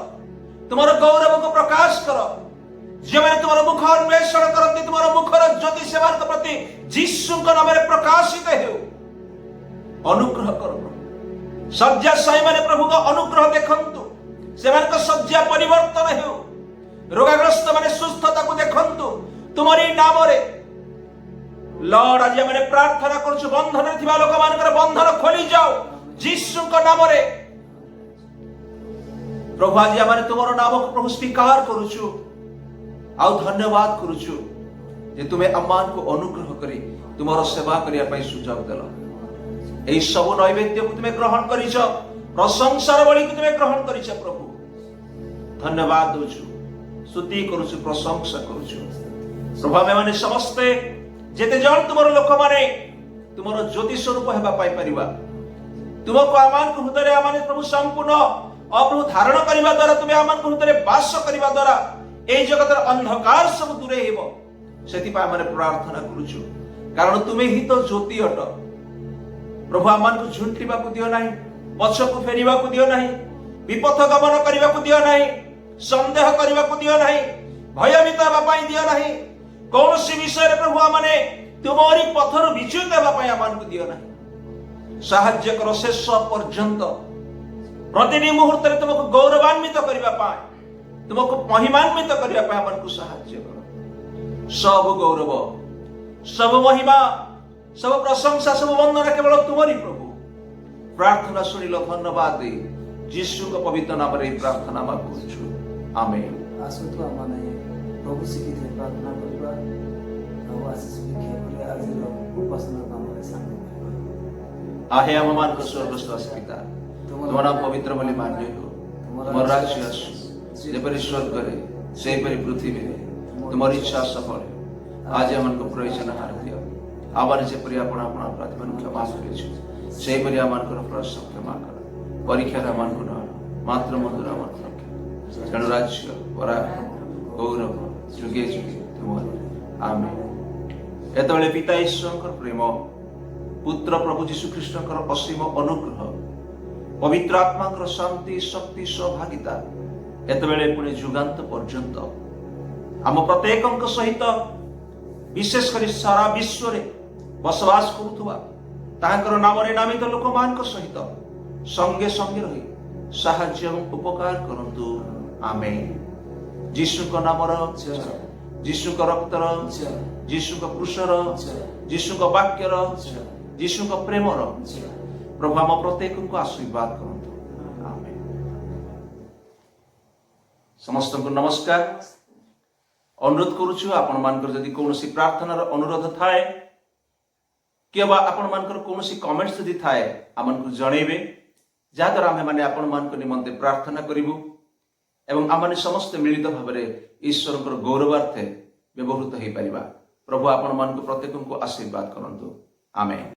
[SPEAKER 1] तुम गौरव को प्रकाश करो जे मैंने तुम मुख अन्वेषण करती तुम मुखर ज्योति से प्रति जीशु नाम प्रकाशित हो अनुग्रह करो शଯ୍याशायी माने प्रभु का अनुग्रह देखंतु से शଯ୍या परिवर्तन हो रोगाग्रस्त माने सुस्थता को देखंतु तुम्हारी नाम रे लॉर्ड आज मैंने प्रार्थना करूछु बंधन रे थिबा लोक मानकर बंधन खोली जाओ जीशु का नाम रे प्रभु आज मैंने तुम्हारो नाम को प्रभु स्वीकार करूछु आ धन्यवाद करूछु जे तुम्हें अम्मान को अनुग्रह करी तुम्हारो सेवा करिया पई सुजोग देलो एई सब नैवेद्य को तुम्हें ग्रहण करिछ प्रशंसार बलि को तुम्हें ग्रहण करिछ प्रभु धन्यवाद दोछु स्तुति करूछु प्रशंसा करूछु प्रभु आमे माने समस्ते जेते जण तुमरो लोक माने तुमरो ज्योति स्वरूप हेबा पाई परिबा तुमको आमान को हृदय आमाने प्रभु संपूर्ण अप्रभु धारण करिबा द्वारा तुम्हें आमान को हृदय वास करिबा द्वारा ए जगतर अंधकार सब दूरे हेबो सेति पा आमे प्रार्थना करूछु कारण तुम्हें ही तो ज्योति अट प्रभु आमान को झुंटिबा को दियो नाही पछ को फेरिबा को दियो नाही विपथ गमन करिबा को दियो नाही संदेह करिबा को दियो नाही भयभीत हेबा पई दियो नाही कौनसी विषय रे प्रभु आमाने तुमरी पथरु विच्युत हेबा पई आमान को दियो नाही साहाय्य करो शेष पर्यंत प्रतिदिन मुहूर्त रे तुमको गौरवान्वित करिबा पाए तुमको महिमान्वित करिबा पाए आमान को साहाय्य करो सब गौरव सब महिमा सब प्रशंसा सब वंदना केवल तुम्हारी प्रभु प्रार्थना सुनिल धन्यवाद दे जीशु का पवित्र नाम रे प्रार्थना मागुछु आमेन
[SPEAKER 2] आसुतु आमाने प्रभु सिकिथे प्रार्थना करिबा और आशीष भिक्षा करे आज उपासना नाम रे सामने
[SPEAKER 1] आहे हम मान को स्वर्गस्थ पिता तुम्हारा नाम पवित्र बोली मान्य हो तुम्हारा राज्य आसु जेपरि स्वर्ग रे सेपरि पृथ्वी रे तुम्हारी इच्छा सफल आज हमन को प्रयोजन हार दियो आबार जेपरि आपण आपण अपराध मन क्षमा करिछु सेपरि आमान को प्रश्न क्षमा कर परीक्षा रे आमान को मात्र मधुर आमान रखे जन राज्य परा गौरव जुगे जुगे तुम्हारे आमेन एतबेले पिता ईश्वरकर प्रेम पुत्र प्रभु जीशु ख्रीष्टकर असीम अनुग्रह पवित्र आत्माकर शांति शक्ति सहभागिता एतबेले पुणे जुगांत पर्यंत आम प्रत्येकଙ୍କ सहित विशेष कर सारा विश्व रे बसवास करुवा तांकर नाम रे नामित लोक मान सहित संगे संगे रही साहाय्य एवं उपकार करंतु आमेन जीशु को नाम जीशु को रक्तर जीशु को क्रूसर जीशु को वाक्यर जीशु को प्रेमर प्रभु आम प्रत्येक को आशीर्वाद करंतु आमेन समस्त को नमस्कार अनुरोध करुछु आपण मानकर जदि कोनोसी प्रार्थनार अनुरोध थाए केबा आपण मानकर कोनोसी कमेंट्स जदि थाए आमन को जणेबे जा द्वारा हम माने आपण मानकर निमंते प्रार्थना करिवु एवं आमने समस्त मिलित भाबरे ईश्वरकर गौरवार्थे व्यवहृत हेइ परिबा प्रभु आपण मान को प्रत्येक को आशीर्वाद करंतु आमेन।